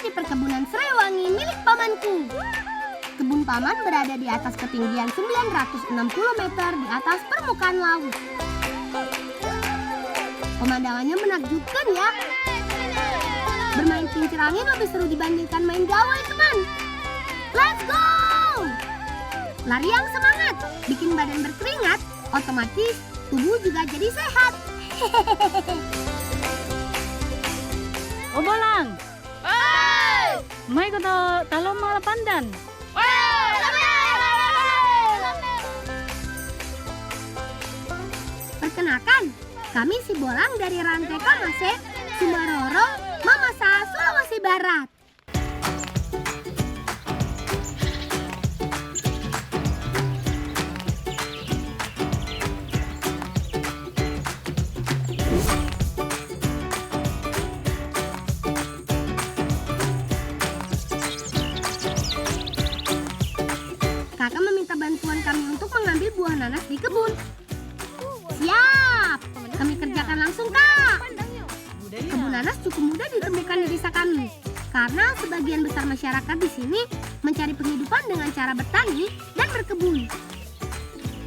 di perkebunan Srewangi milik pamanku. Kebun paman berada di atas ketinggian 960 meter di atas permukaan laut. Pemandangannya menakjubkan ya. Bermain kincir angin lebih seru dibandingkan main gawai, teman. Let's go! Lari yang semangat, bikin badan berkeringat, otomatis tubuh juga jadi sehat. Oh Bolang, mai ko talo mga pandan. Perkenalkan, kami si Bolang dari Rantai Kamase, Sumbaroro, Mamasa, Sulawesi Barat. Kakak meminta bantuan kami untuk mengambil buah nanas di kebun. Siap, kami kerjakan langsung, Kak. Kebun nanas cukup mudah ditemukan di desa kami, karena sebagian besar masyarakat di sini mencari penghidupan dengan cara bertani dan berkebun.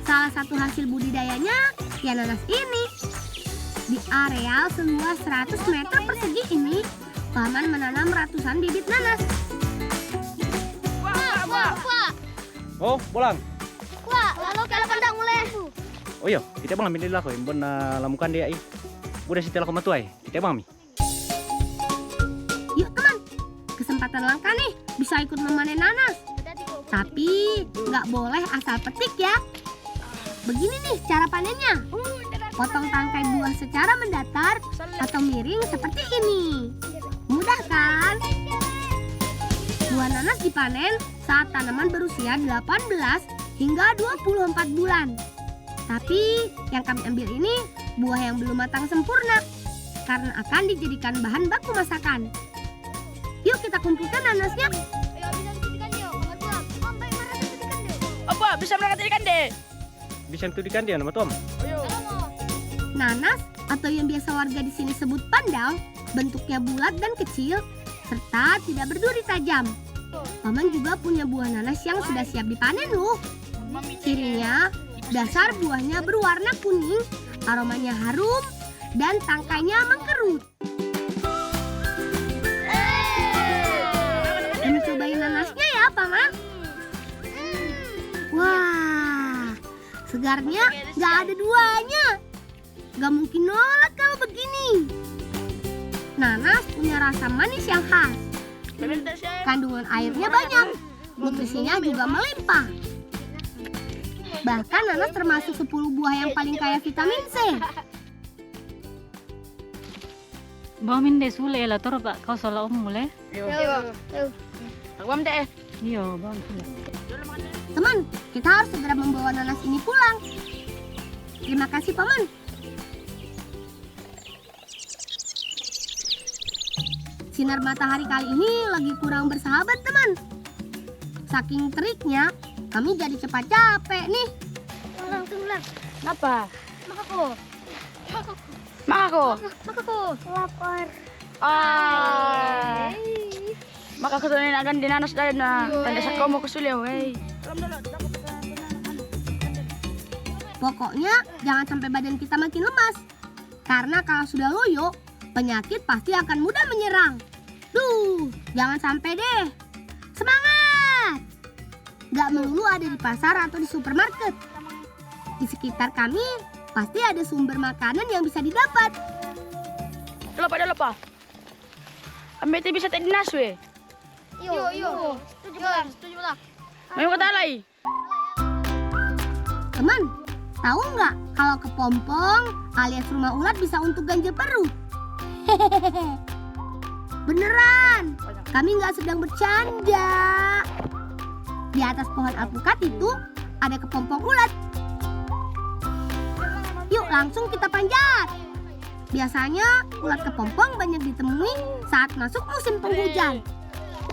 Salah satu hasil budidayanya ya nanas ini. Di areal seluas 100 meter persegi ini, paman menanam ratusan bibit nanas. Oh, Bolang. Wah, lalu kalau pandang mulai. Oh iya, kita bang ambil lah ko, imbon na lamukan dia udah setelah ko matuay. Kita bang mi. Yuk teman, kesempatan langka nih bisa ikut memanen nanas. Tapi nggak boleh asal petik ya. Begini nih cara panennya. Potong tangkai buah secara mendatar atau miring seperti ini. Mudah kan? Buah nanas dipanen saat tanaman berusia 18 hingga 24 bulan. Tapi yang kami ambil ini buah yang belum matang sempurna karena akan dijadikan bahan baku masakan. Yuk kita kumpulkan nanasnya. Apa bisa berangkat ikan deh? Bisa tudikan dia nama Tom. Nanas atau yang biasa warga di sini sebut pandau, bentuknya bulat dan kecil serta tidak berduri tajam. Paman juga punya buah nanas yang sudah siap dipanen loh. Cirinya, dasar buahnya berwarna kuning, aromanya harum, dan tangkainya mengkerut. Kami cobain nanasnya ya, Paman. Wah, segarnya nggak ada duanya. Nggak mungkin nolak kalau begini. Nanas punya rasa manis yang khas. Kandungan airnya banyak, nutrisinya juga melimpah. Bahkan nanas termasuk 10 buah yang paling kaya vitamin C. Bamin deh sule lah toro pak kau salah om mulai. Aku deh. Iya bang sule. Teman, kita harus segera membawa nanas ini pulang. Terima kasih, Paman. Sinar matahari kali ini lagi kurang bersahabat, teman. Saking teriknya, kami jadi cepat capek nih. Kenapa? Makaku. Lapar. Maka keturunan agan dinanas dari na tanda sa komo kusuliw, hey. Pokoknya jangan sampai badan kita makin lemas. Karena kalau sudah loyo, penyakit pasti akan mudah menyerang. Duh, jangan sampai deh. Semangat! Gak melulu ada di pasar atau di supermarket. Di sekitar kami pasti ada sumber makanan yang bisa didapat. Dalo pa. Ambil bisa tadi dinas we. Yo. Setuju lah. May katalay. Teman, tahu nggak kalau kepompong alias rumah ulat bisa untuk ganjil perut? Hehehe. Beneran, kami nggak sedang bercanda. Di atas pohon alpukat itu ada kepompong ulat. Yuk langsung kita panjat. Biasanya ulat kepompong banyak ditemui saat masuk musim penghujan.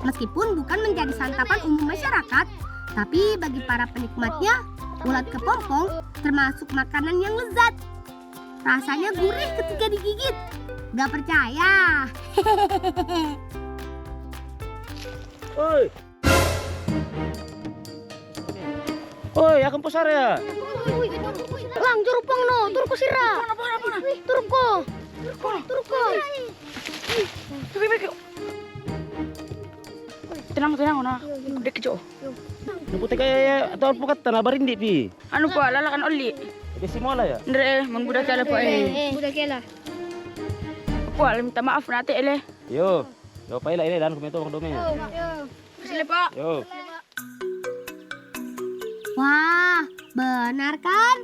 Meskipun bukan menjadi santapan umum masyarakat, tapi bagi para penikmatnya, ulat kepompong termasuk makanan yang lezat. Rasanya gurih ketika digigit. Gak percaya? Oi. Oi, akan posar ya. Lang, jurupang no, turko sira. Turko. Tenang, nah. Dek kejo. Nuputi kaya atau pukat tanah barindi pi. Anu po, lalakan oli. Kasi mola ya. Ndre, mengbudak kala po Budak kela. Po, minta maaf nate ele. Yo. Yo paila ini dan komento bang dome. Sile Pak. Yo. Wah, benar kan?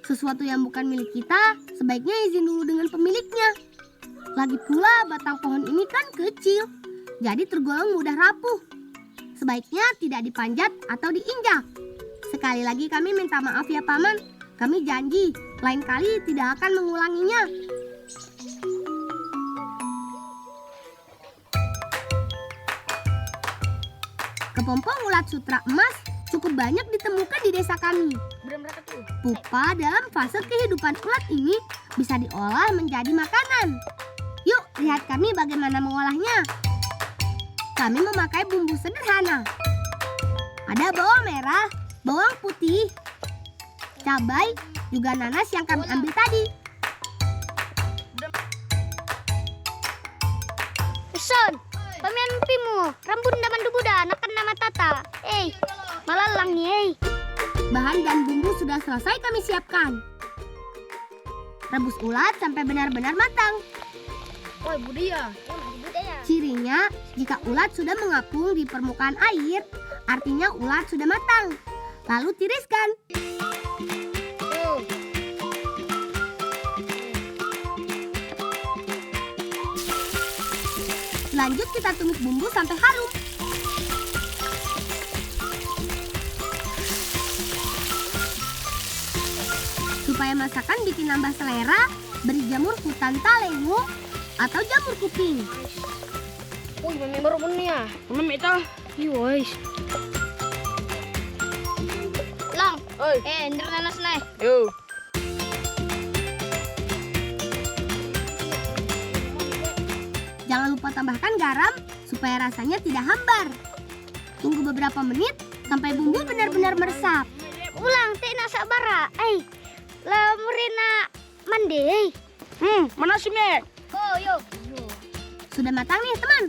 Sesuatu yang bukan milik kita sebaiknya izin dulu dengan pemiliknya. Lagi pula batang pohon ini kan kecil, jadi tergolong mudah rapuh. Sebaiknya tidak dipanjat atau diinjak. Sekali lagi kami minta maaf ya Paman. Kami janji lain kali tidak akan mengulanginya. Kepompong ulat sutra emas cukup banyak ditemukan di desa kami. Berapa tuh? Pupa dalam fase kehidupan ulat ini bisa diolah menjadi makanan. Yuk, lihat kami bagaimana mengolahnya. Kami memakai bumbu sederhana. Ada bawang merah, bawang putih, cabai, juga nanas yang kami ambil tadi. Son, pamian pimu, rambun daman dubuda, nakan nama tata. Malalang nih, Bahan dan bumbu sudah selesai kami siapkan. Rebus ulat sampai benar-benar matang. Oh, budaya. Cirinya, jika ulat sudah mengapung di permukaan air, artinya ulat sudah matang. Lalu tiriskan. Lanjut kita tumis bumbu sampai harum. Supaya masakan bikin nambah selera, beri jamur hutan talengo atau jamur kuping. Uy, mami baru punya. Mami ito. Yuys. Lang, Oi. ender nanas na. Yo. Jangan lupa tambahkan garam supaya rasanya tidak hambar. Tunggu beberapa menit sampai bumbu benar-benar meresap. Ulang, tina sabara. Lamurina mandi. Mana sih me? Oh, yo. Sudah matang nih teman.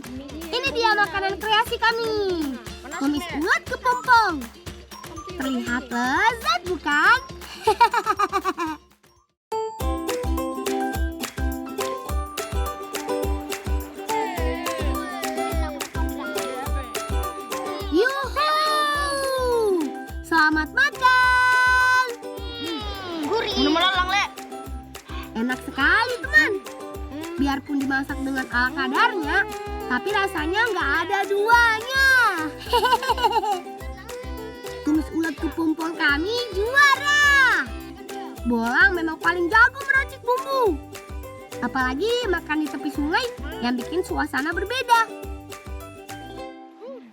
Ini dia makanan kreasi kami. Tumis ulat kepompong. Terlihat lezat bukan? Yuhu! Selamat makan. Gurih. Menu malalang le. Enak sekali teman. Biarpun dimasak dengan ala kadarnya, tapi rasanya nggak ada duanya. Tumis ulat kepompong kami juara. Bolang memang paling jago meracik bumbu. Apalagi makan di tepi sungai yang bikin suasana berbeda.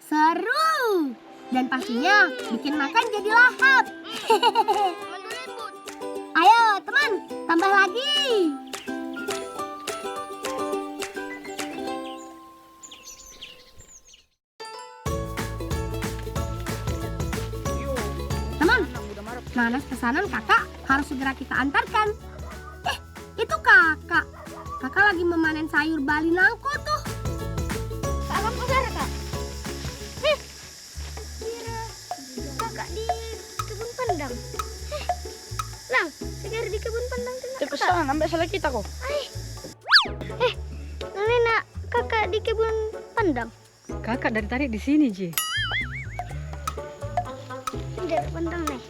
Seru. Dan pastinya bikin makan jadi lahap. Ayo teman, tambah lagi. Teman, nanas pesanan kakak harus segera kita antarkan. Itu kakak. Kakak lagi memanen sayur bali nangko tuh. Salam udara, Kak. Kakak di kebun pandang. Lang, segar di kebun pandang tuh. Tapi pesan ambil salah kita kok. Nalena, kakak di kebun pandang. Kakak dari tadi di sini, Ji. Dari pandang nih.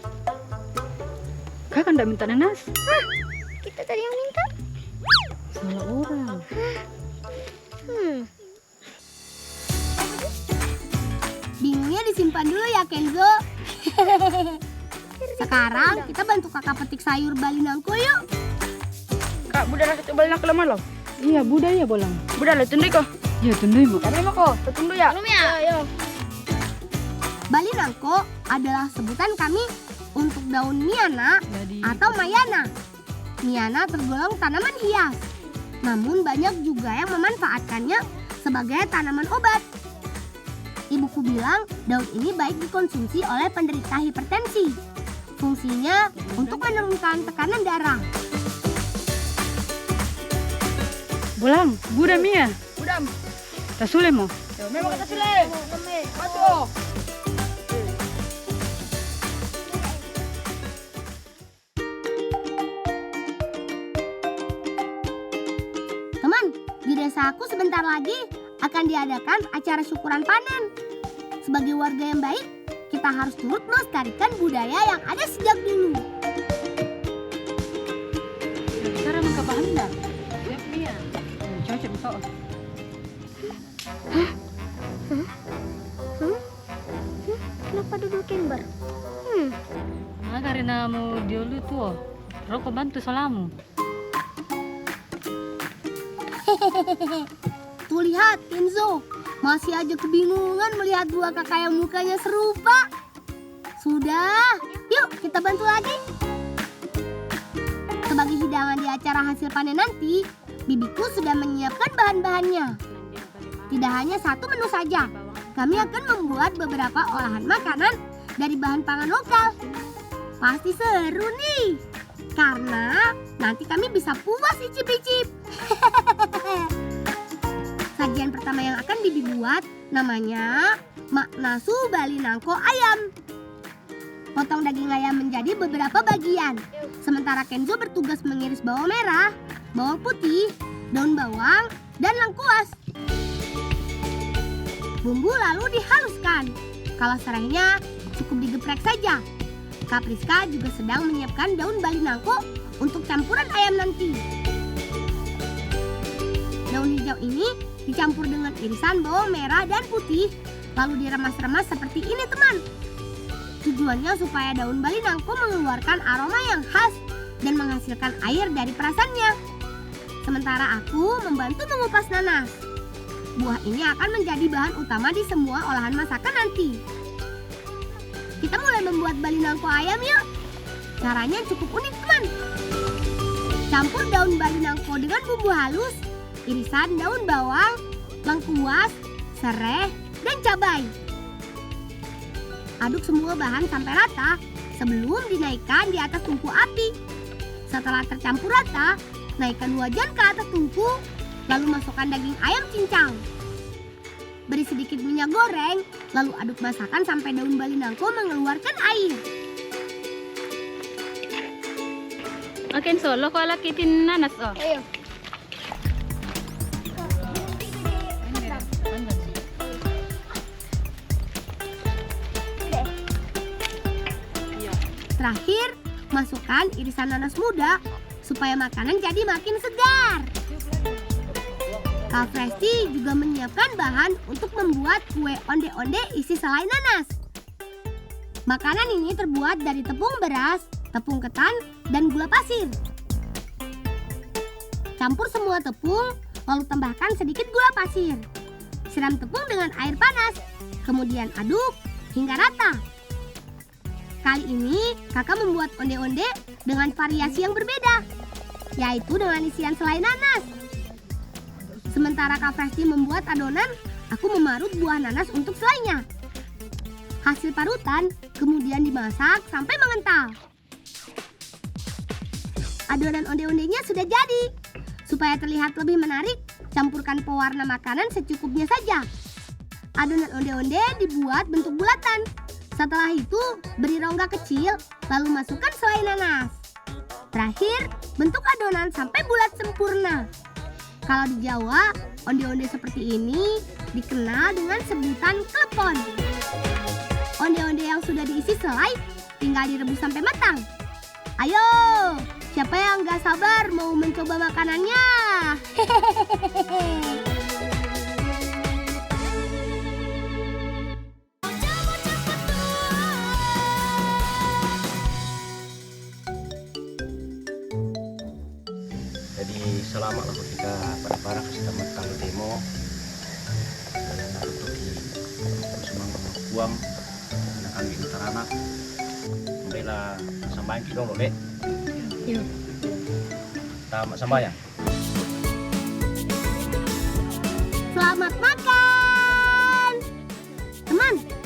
Kakak ndak minta nanas? Kita tadi yang minta. Salah orang. Bingungnya disimpan dulu ya Kenzo. Sekarang kita bantu kakak petik sayur bali nangko yuk. Kak, budala kita balik nak lama lo. Iya, budaya bolang. Budala tundui ko. Iya, tundui mo. Kami mo ko, tundu ya. Yo. Bali nangko adalah sebutan kami untuk daun miana Jadi atau mayana. Miana tergolong tanaman hias. Namun banyak juga yang memanfaatkannya sebagai tanaman obat. ibuku bilang daun ini baik dikonsumsi oleh penderita hipertensi. Fungsinya untuk menurunkan tekanan darah. Bulang, buda Mia. Udam. Tak sule mo. Memang kata sile. Masuk. Teman, di desaku sebentar lagi akan diadakan acara syukuran panen. Sebagai warga yang baik, kita harus turut melestarikan budaya yang ada sejak dulu. Cara mengkabahan dah. Siap Mia. Cocok kok. Kenapa duduk kembar? Nah, karena mau dulu tuh. Rokok bantu solamu. Tuh lihat, Kenzo. Masih aja kebingungan melihat dua kakak yang mukanya serupa. Sudah, yuk kita bantu lagi. Sebagai hidangan di acara hasil panen nanti, bibiku sudah menyiapkan bahan-bahannya. Tidak hanya satu menu saja, kami akan membuat beberapa olahan makanan dari bahan pangan lokal. Pasti seru nih, karena nanti kami bisa puas icip-icip. Sajian pertama yang akan Bibi buat namanya maknasu Bali nangko ayam. Potong daging ayam menjadi beberapa bagian. Sementara Kenzo bertugas mengiris bawang merah, bawang putih, daun bawang, dan lengkuas. Bumbu lalu dihaluskan. Kalau serainya cukup digeprek saja. Kak Priska juga sedang menyiapkan daun Bali nangko untuk campuran ayam nanti. Daun hijau ini dicampur dengan irisan bawang merah dan putih, lalu diremas-remas seperti ini teman. Tujuannya supaya daun Bali nangko mengeluarkan aroma yang khas dan menghasilkan air dari perasannya. Sementara aku membantu mengupas nanas. Buah ini akan menjadi bahan utama di semua olahan masakan nanti. Kita mulai membuat Bali nangko ayam yuk. Caranya cukup unik teman. Campur daun Bali nangko dengan bumbu halus, irisan daun bawang, lengkuas, sereh, dan cabai. Aduk semua bahan sampai rata sebelum dinaikkan di atas tungku api. Setelah tercampur rata, naikkan wajan ke atas tungku, lalu masukkan daging ayam cincang. Beri sedikit minyak goreng, lalu aduk masakan sampai daun Bali nangko mengeluarkan air. Oke, so lo kalau kitin nanas oh. Ayo. Terakhir, masukkan irisan nanas muda supaya makanan jadi makin segar. Kak Presti juga menyiapkan bahan untuk membuat kue onde-onde isi selai nanas. Makanan ini terbuat dari tepung beras, tepung ketan, dan gula pasir. Campur semua tepung, lalu tambahkan sedikit gula pasir. Siram tepung dengan air panas, kemudian aduk hingga rata. Kali ini kakak membuat onde-onde dengan variasi yang berbeda, yaitu dengan isian selai nanas. Sementara Kak Presti membuat adonan, aku memarut buah nanas untuk selainya. Hasil parutan kemudian dimasak sampai mengental. Adonan onde-ondenya sudah jadi. Supaya terlihat lebih menarik, campurkan pewarna makanan secukupnya saja. Adonan onde-onde dibuat bentuk bulatan. Setelah itu, beri rongga kecil, lalu masukkan selai nanas. Terakhir, bentuk adonan sampai bulat sempurna. Kalau di Jawa, onde-onde seperti ini dikenal dengan sebutan klepon. Onde-onde yang sudah diisi selai tinggal direbus sampai matang. Ayo, siapa yang gak sabar mau mencoba makanannya? Jadi selamat lah kita para customer kami demo dan untuk di semang uang dan kami interanak membela sambayan kita dong dek. Iya. Tamat sambayan. Selamat makan!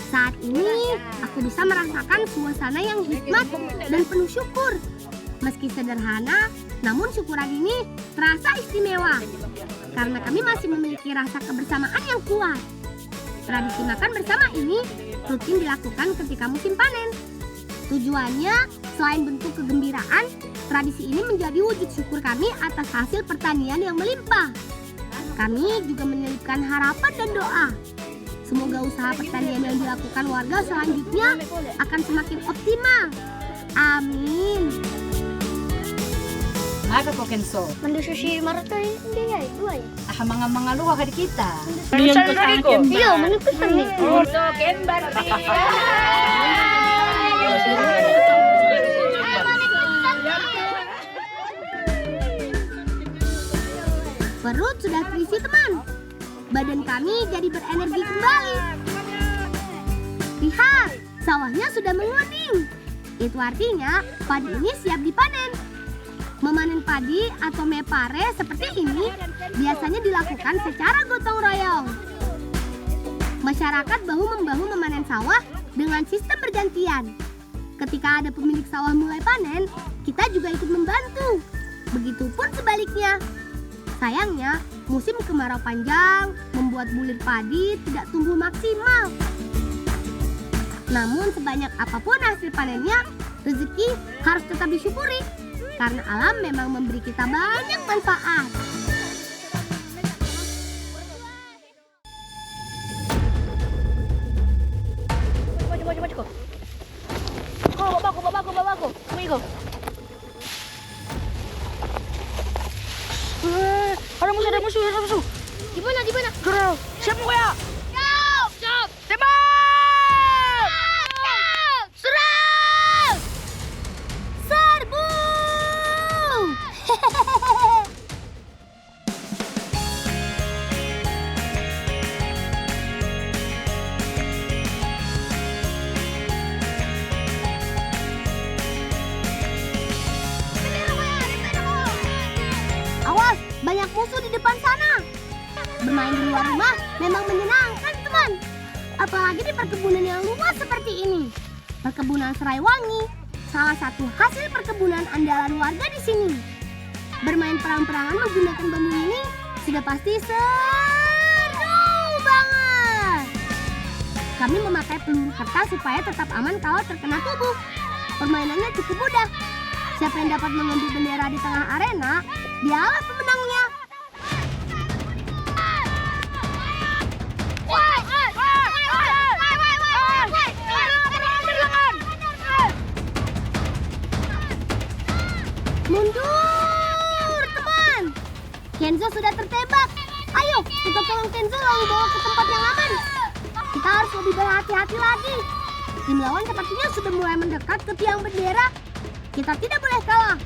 Saat ini aku bisa merasakan suasana yang hikmat dan penuh syukur. Meski sederhana, namun syukuran ini terasa istimewa karena kami masih memiliki rasa kebersamaan yang kuat. Tradisi makan bersama ini rutin dilakukan ketika musim panen. Tujuannya, selain bentuk kegembiraan, tradisi ini menjadi wujud syukur kami atas hasil pertanian yang melimpah. Kami juga menyelipkan harapan dan doa. Semoga usaha pertanian yang dilakukan warga selanjutnya akan semakin optimal. Amin. Aga po Kenso. Manduso si Marta hindi ay dua ya. Ah, mga luha ka di kita. Pesan tadi ko. Iya, menutusan nih. Untuk Kenbar. Perut sudah terisi teman. Badan kami jadi berenergi kembali. Lihat, sawahnya sudah menguning. Itu artinya padi ini siap dipanen. Memanen padi atau mepare seperti ini biasanya dilakukan secara gotong royong. Masyarakat bahu-membahu memanen sawah dengan sistem bergantian. Ketika ada pemilik sawah mulai panen, kita juga ikut membantu. Begitupun sebaliknya. Sayangnya, musim kemarau panjang membuat bulir padi tidak tumbuh maksimal. Namun sebanyak apapun hasil panennya, rezeki harus tetap disyukuri. Karena alam memang memberi kita banyak manfaat. Coba. Babaku. Amigo. Ada musuh. Di mana? Gerau. Siap mo kaya? Siap. Tembak! Serang! Serbu! Awas, banyak musuh di depan sana. Bermain di luar rumah memang menyenangkan, teman. Apalagi di perkebunan yang luas seperti ini. Perkebunan Serai Wangi, salah satu hasil perkebunan andalan warga di sini. Bermain perang-perangan menggunakan bambu ini sudah pasti seru banget. Kami memakai peluru kertas supaya tetap aman kalau terkena tubuh. Permainannya cukup mudah. Siapa yang dapat mengambil bendera di tengah arena, dialah pemenangnya. Mundur, teman. Kenzo sudah tertembak. Ayo, kita tolong Kenzo lalu bawa ke tempat yang aman. Kita harus lebih berhati-hati lagi. Tim lawan sepertinya sudah mulai mendekat ke tiang bendera. Kita tidak boleh kalah.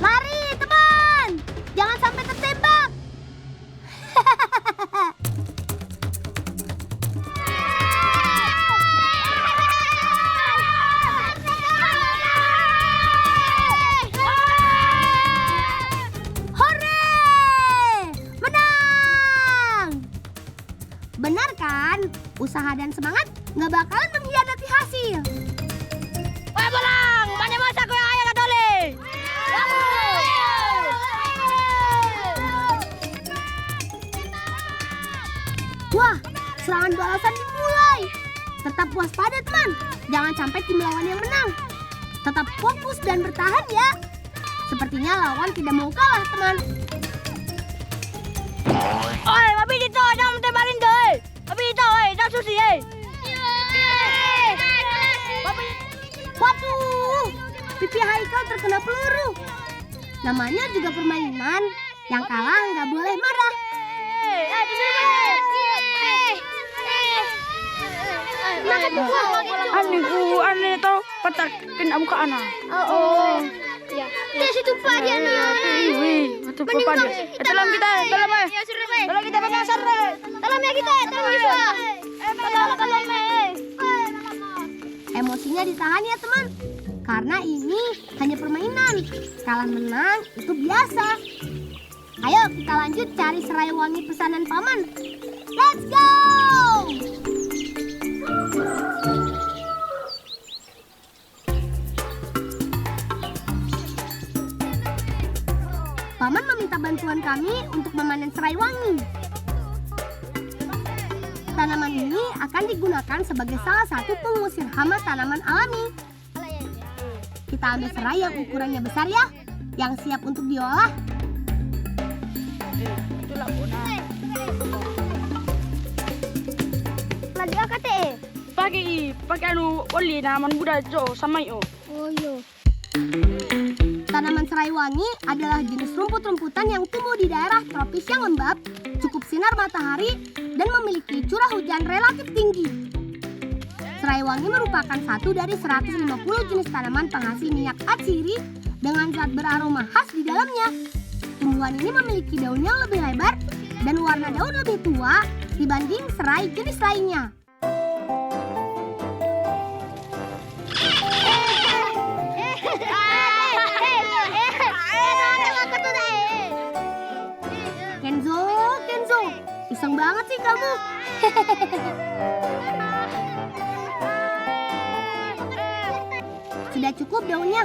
Lari, teman. Jangan sampai tertembak. Benar kan? Usaha dan semangat nggak bakalan mengkhianati hasil. Wah, bolang! Mana masa ko yang ayah kadole? Wah, serangan balasan dimulai. Tetap waspada, teman. Jangan sampai tim lawan yang menang. Tetap fokus dan bertahan ya. Sepertinya lawan tidak mau kalah, teman. Oi, babi dito, jangan tembalin deh. Babi dito, jangan susi, Waduh, pipi Haikal terkena peluru. Namanya juga permainan. Yang kalah nggak boleh marah. Aneh to, patakin ang muka anak. Oh. Ya. Dia situ Pak dia nah. Wih, betul apa dia? Tolong kita, tolong kita pengasar. Tolong ya kita, tolong bisa. Tolong. Emosinya ditahan ya, teman. Karena ini hanya permainan. Kalah menang itu biasa. Ayo kita lanjut cari serai wangi pesanan paman. Let's go! Paman meminta bantuan kami untuk memanen serai wangi. Tanaman ini akan digunakan sebagai salah satu pengusir hama tanaman alami. Kita ambil serai yang ukurannya besar ya, yang siap untuk diolah. Lagi kate. Pakai anu oli tanaman muda jo sama yo. Oh iya. Tanaman serai wangi adalah jenis rumput-rumputan yang tumbuh di daerah tropis yang lembab, cukup sinar matahari, dan memiliki curah hujan relatif tinggi. Serai wangi merupakan satu dari 150 jenis tanaman penghasil minyak atsiri dengan zat beraroma khas di dalamnya. Tumbuhan ini memiliki daun yang lebih lebar dan warna daun lebih tua dibanding serai jenis lainnya. Kenzo, iseng banget sih kamu. Sudah cukup daunnya.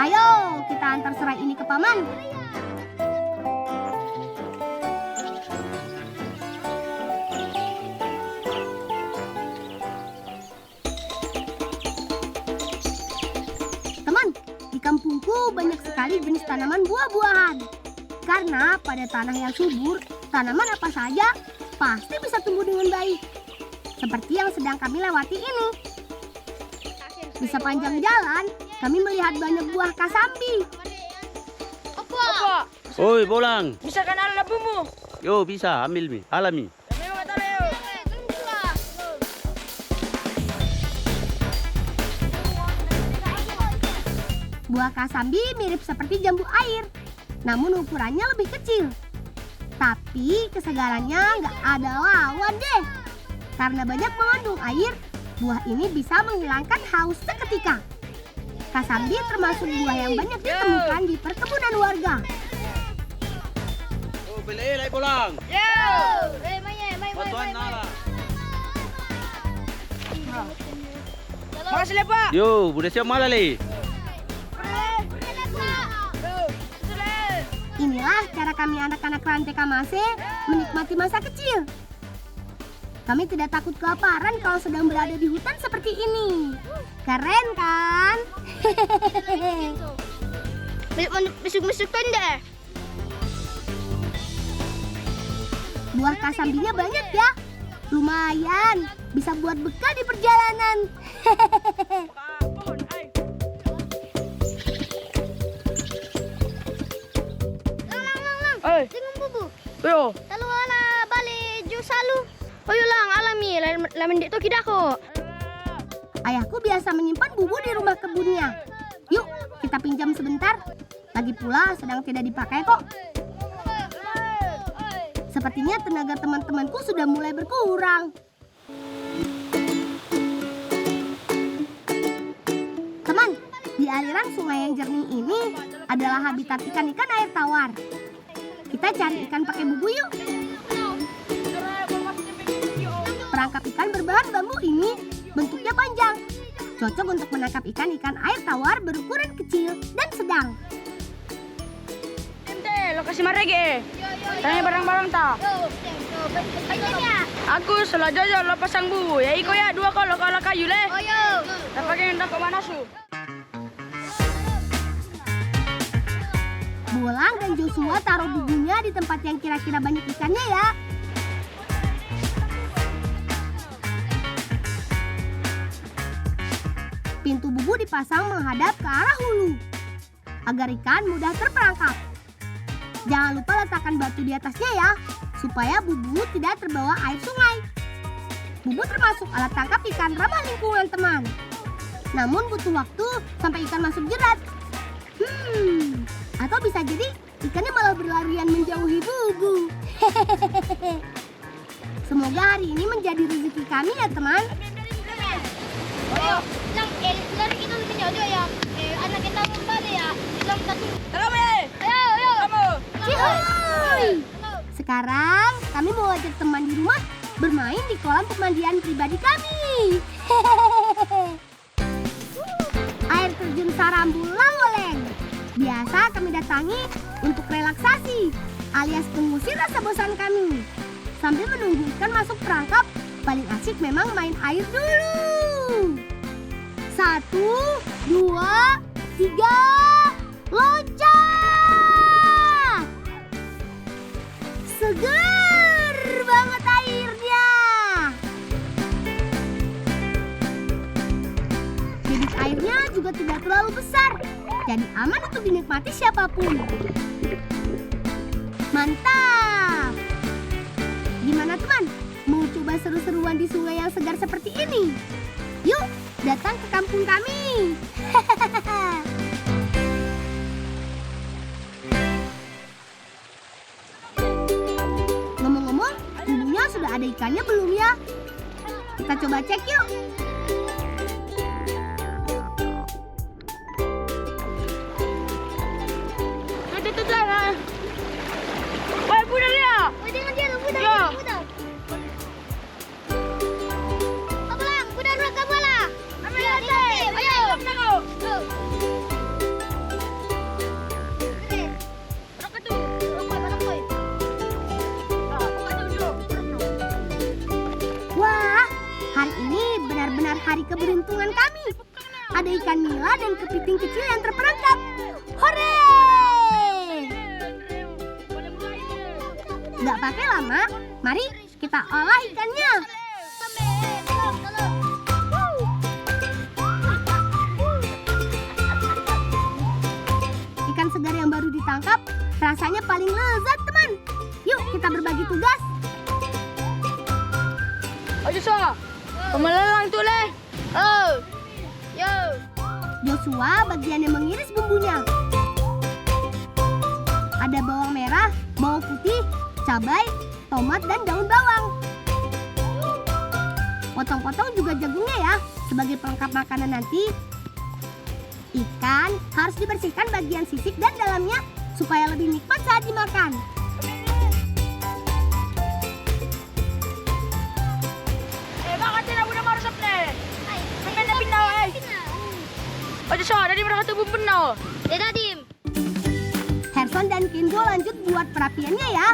Ayo, kita antar serai ini ke paman. Teman, di kampungku banyak sekali jenis tanaman buah-buahan. Karena pada tanah yang subur, tanaman apa saja pasti bisa tumbuh dengan baik. Seperti yang sedang kami lewati ini. Di sepanjang jalan, kami melihat banyak buah kasambi. Apa? Oi, Bolang. Bisa kan ala labumu? Yo, bisa, ambil mi, alami. Buah kasambi mirip seperti jambu air, namun ukurannya lebih kecil. Tapi kesegarannya nggak ada lawan deh. Karena banyak mengandung air, buah ini bisa menghilangkan haus seketika. Kasambi termasuk buah yang banyak ditemukan di perkebunan warga. Oh, beli Bolang. Bantuan nala. Makasih Pak. Yo, udah siap malah le. Inilah cara kami anak-anak Rantai Kamase menikmati masa kecil. Kami tidak takut kelaparan kalau sedang berada di hutan seperti ini. Keren kan? Besuk-besuk pendek. Buah kasambinya banyak ya. Lumayan, bisa buat bekal di perjalanan. Tengok bubu. Yo. Kalau ala balik jo salu. Oyo lang alami lamen dek toki dako. Ayahku biasa menyimpan bubur di rumah kebunnya. Yuk, kita pinjam sebentar. Lagi pula sedang tidak dipakai kok. Sepertinya tenaga teman-temanku sudah mulai berkurang. Teman, di aliran sungai yang jernih ini adalah habitat ikan-ikan air tawar. Kita cari ikan pakai bubu yuk. Perangkap ikan berbahan bambu ini bentuknya panjang. Cocok untuk menangkap ikan-ikan air tawar berukuran kecil dan sedang. Lokasi marege. Tanya barang-barang tak? Aku salah jajan lo pasang bubu. Ya iko ya 2 kalau kayu le. Oh yo. Tak pakai hendak ke mana su? Bolang dan Joshua taruh bubunya di tempat yang kira-kira banyak ikannya ya. Pintu bubu dipasang menghadap ke arah hulu agar ikan mudah terperangkap. Jangan lupa letakkan batu di atasnya ya, supaya bubu tidak terbawa air sungai. Bubu termasuk alat tangkap ikan ramah lingkungan teman. Namun butuh waktu sampai ikan masuk jerat. Atau bisa jadi ikannya malah berlarian menjauhi bubu. Semoga hari ini menjadi rezeki kami ya teman. Oyo, lang lari kita lebih jauh ya. Anak kita kembali ya. Lang satu. Salam eh. Ayo. Kamu. Cihoy! Sekarang kami mau ajak teman di rumah bermain di kolam pemandian pribadi kami. Air terjun Sarambulang Oleng. Biasa kami datangi untuk relaksasi alias mengusir rasa bosan kami. Sambil menunggu ikan masuk perangkap, paling asik memang main air dulu. 1, 2, 3, loncat! Seger banget airnya. Debit airnya juga tidak terlalu besar, jadi aman untuk dinikmati siapapun. Mantap! Gimana teman? Mau coba seru-seruan di sungai yang segar seperti ini? Yuk, datang ke kampung kami. Ngomong-ngomong, bumbunya sudah ada ikannya belum ya? Kita coba cek yuk. Itu lah. Woi, budak dia. Jangan dia, budak. Ya. Budak. Apalah, budak dua kamu lah. Ambil aja. Ayo. Wah, hari ini benar-benar hari keberuntungan kami. Ada ikan nila dan kepiting kecil yang terperangkap. Hore! Nggak pakai lama, mari kita olah ikannya. Ikan segar yang baru ditangkap rasanya paling lezat teman. Yuk kita berbagi tugas. Ayo, so. Pemelelang tu leh. Oh. Yo. Joshua bagian yang mengiris bumbunya. Ada bawang merah, bawang putih, cabai, tomat, dan daun bawang. Potong-potong juga jagungnya ya, sebagai pelengkap makanan nanti. Ikan harus dibersihkan bagian sisik dan dalamnya supaya lebih nikmat saat dimakan. Bakit na muna marusap na eh. Hanggang na pinaw eh. Ayo, so. Dari mereka tu bumbu na. Dadim. Herson dan Kenzo lanjut buat perapiannya ya.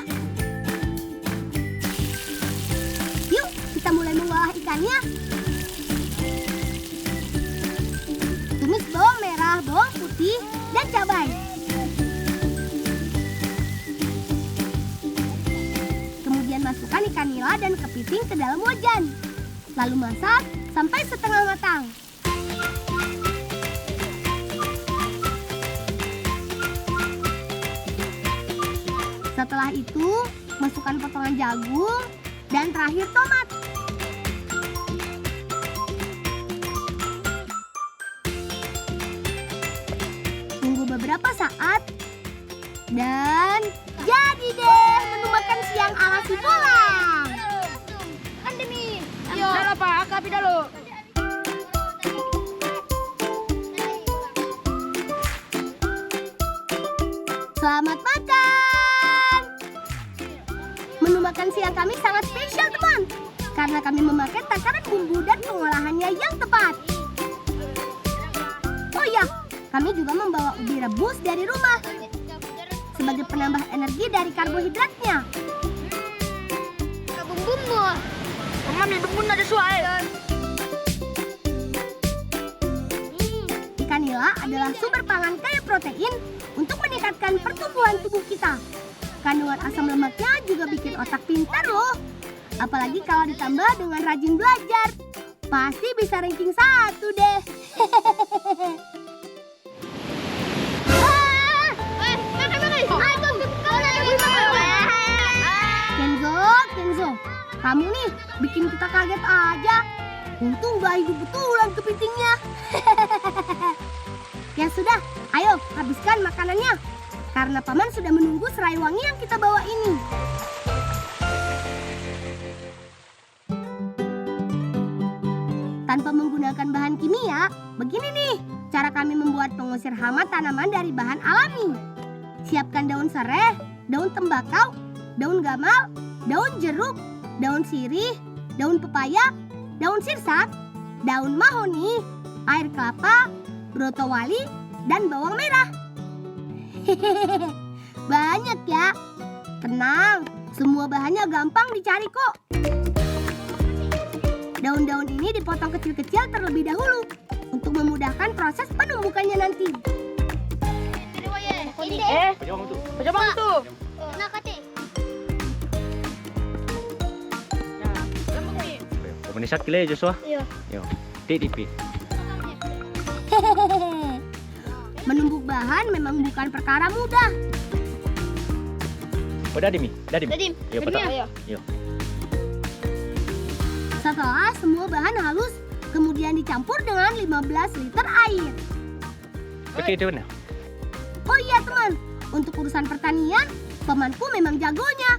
Yuk, kita mulai mengolah ikannya. Tumis bawang merah, bawang putih, dan cabai. Kemudian masukkan ikan nila dan kepiting ke dalam wajan. Lalu masak sampai setengah matang. Setelah itu, masukkan potongan jagung dan terakhir tomat. Tunggu beberapa saat dan jadi deh menu makan siang ala si Bolang. Andemi. Dalo pa, akapi dalo. Selamat makan. Menu makan siang kami sangat spesial teman, karena kami memakai takaran bumbu dan pengolahannya yang tepat. Oh ya, kami juga membawa ubi rebus dari rumah sebagai penambah energi dari karbohidratnya. Bumbu. Mami, bumbu na ada suai. Ikan nila adalah sumber pangan kaya protein untuk meningkatkan pertumbuhan tubuh kita. Kandungan asam lemaknya juga bikin otak pintar loh. Apalagi kalau ditambah dengan rajin belajar. Pasti bisa ranking 1 deh. Kenzo, kamu nih bikin kita kaget aja. Untung gak hidup betulan kepitingnya. Ya sudah, ayo habiskan makanannya. Karena paman sudah menunggu serai wangi yang kita bawa ini. Tanpa menggunakan bahan kimia, begini nih cara kami membuat pengusir hama tanaman dari bahan alami. Siapkan daun serai, daun tembakau, daun gamal, daun jeruk, daun sirih, daun pepaya, daun sirsak, daun mahoni, air kelapa, brotowali, dan bawang merah. Hehehe, banyak ya. Tenang, semua bahannya gampang dicari kok. Daun-daun ini dipotong kecil-kecil terlebih dahulu untuk memudahkan proses penumbukannya nanti. Coba tuh. Nah, kate. Pemenisak kile Joshua. Iya. Yo. Tipi. Hehehe. Menumbuk bahan memang bukan perkara mudah. Oh, dadim. Dadim. Yo, patah. Yo. Setelah semua bahan halus, kemudian dicampur dengan 15 liter air. Oke, itu benar. Oh iya teman, untuk urusan pertanian, pamanku memang jagonya.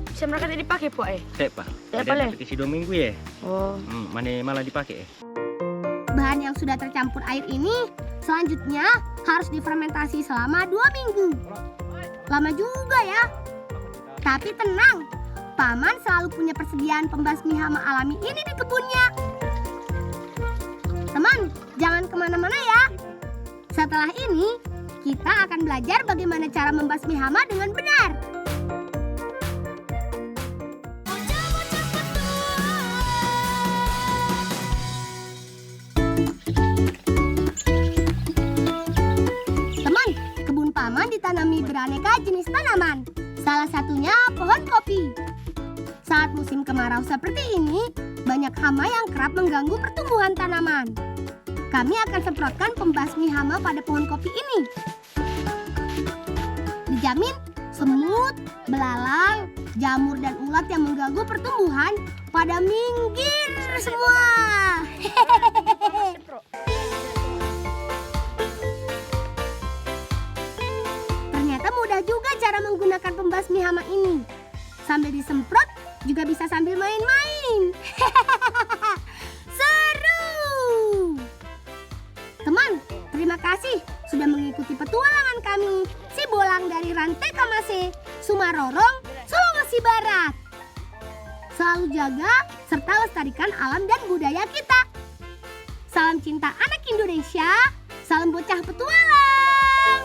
Bisa mereka tadi dipakai po Siapa? Ya, Ada boleh. pakai 2 minggu ya. Oh. Mana malah dipakai. Bahan yang sudah tercampur air ini selanjutnya harus difermentasi selama 2 minggu. Lama juga ya. Tapi tenang, Paman selalu punya persediaan pembasmi hama alami ini di kebunnya. Teman, jangan kemana-mana ya. Setelah ini, kita akan belajar bagaimana cara membasmi hama dengan benar. Teman, kebun Paman ditanami beraneka jenis tanaman. Salah satunya pohon kopi. Saat musim kemarau seperti ini, banyak hama yang kerap mengganggu pertumbuhan tanaman. Kami akan semprotkan pembasmi hama pada pohon kopi ini. Dijamin semut, belalang, jamur, dan ulat yang mengganggu pertumbuhan pada minggir semua. Ternyata mudah juga cara menggunakan pembasmi hama ini. Sambil disemprot, juga bisa sambil main-main. Seru! Teman, terima kasih sudah mengikuti petualangan kami, si Bolang dari Rantai Kamase, Sumarorong, Sulawesi Barat. Selalu jaga serta lestarikan alam dan budaya kita. Salam cinta anak Indonesia, salam bocah petualang.